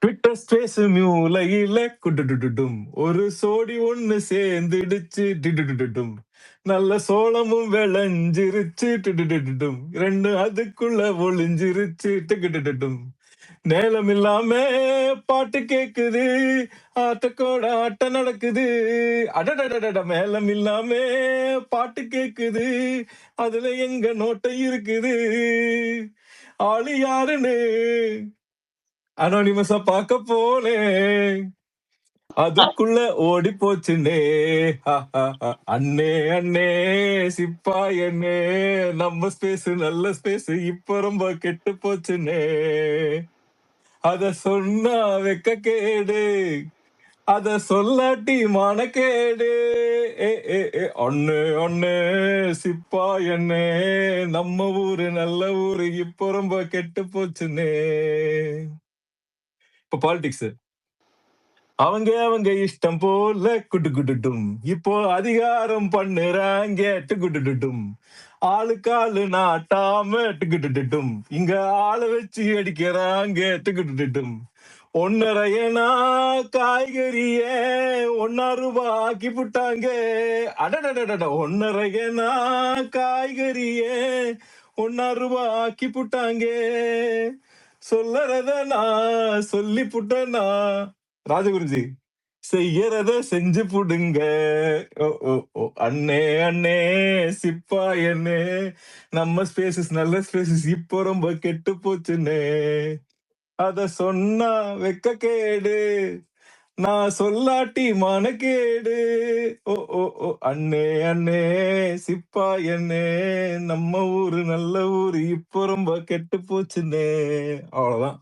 Twitter space மியூலையில குடுடுடுடும் ஒரு சோடி ஒண்ணு சேர்ந்துடுச்சு டிடுடுடும் நல்ல சோளமும் விளைஞ்சிருச்சு டிடுடுடும் ரெண்டு அதுக்குள்ள ஒளிஞ்சிருச்சு டிடுடுடும் நேலம் இல்லாம பாட்டு கேக்குது ஆட்டக்கோட ஆட்டம் நடக்குது அடடடட மேலம் இல்லாம பாட்டு கேக்குது அதுல எங்க நோட்டை இருக்குது ஆளு யாருன்னு அனோனிமஸா பார்க்க போனேன் அதுக்குள்ள ஓடி போச்சுன்னே அண்ணே அண்ணே சிப்பாயண்ணே நம்ம ஸ்பேஸ் நல்ல ஸ்பேஸ் இப்ப ரொம்ப கெட்டு போச்சுன்னே அத சொன்னா வெக்க கேடு அத சொல்லாட்டி மானக்கேடு அண்ணே அண்ணே சிப்பாயண்ணே நம்ம ஊரு நல்ல ஊரு இப்ப ரொம்ப கெட்டு போச்சுன்னே. இப்ப பாலிடிக்ஸ் அவங்க அவங்க இஷ்டம் போல குடுகுடுடும் இப்போ அதிகாரம் பண்ணுறாங்க டுகுடுடும் ஆளுக்காளு நாட்டாம டுகுடுடும் இங்க ஆளை வச்சு அடிக்கிறாங்க டுகுடுடும் 1.5 காய்கறிய 1 ஆக்கி புட்டாங்க அடடடட 1.5 காய்கறிய 1 ஆக்கி புட்டாங்க சொல்லறத நான் சொல்லி புட்டனா ராஜகுருஜி செய்யறத செஞ்சு புடுங்க. ஓ ஓ ஓ அண்ணே அண்ணே சிப்பாயண்ணே நம்ம ஸ்பேசஸ் நல்ல ஸ்பேசஸ் இப்போ ரொம்ப கெட்டு போச்சுன்னே அத சொன்னா வெக்க கேடு நான் சொல்லாட்டி மனக்கேடு. ஓ ஓ ஓ அண்ணே அண்ணே சிப்பாயண்ணே நம்ம ஊரு நல்ல ஊரு இப்போ ரொம்ப கெட்டு போச்சுன்னே. அவ்வளவுதான்.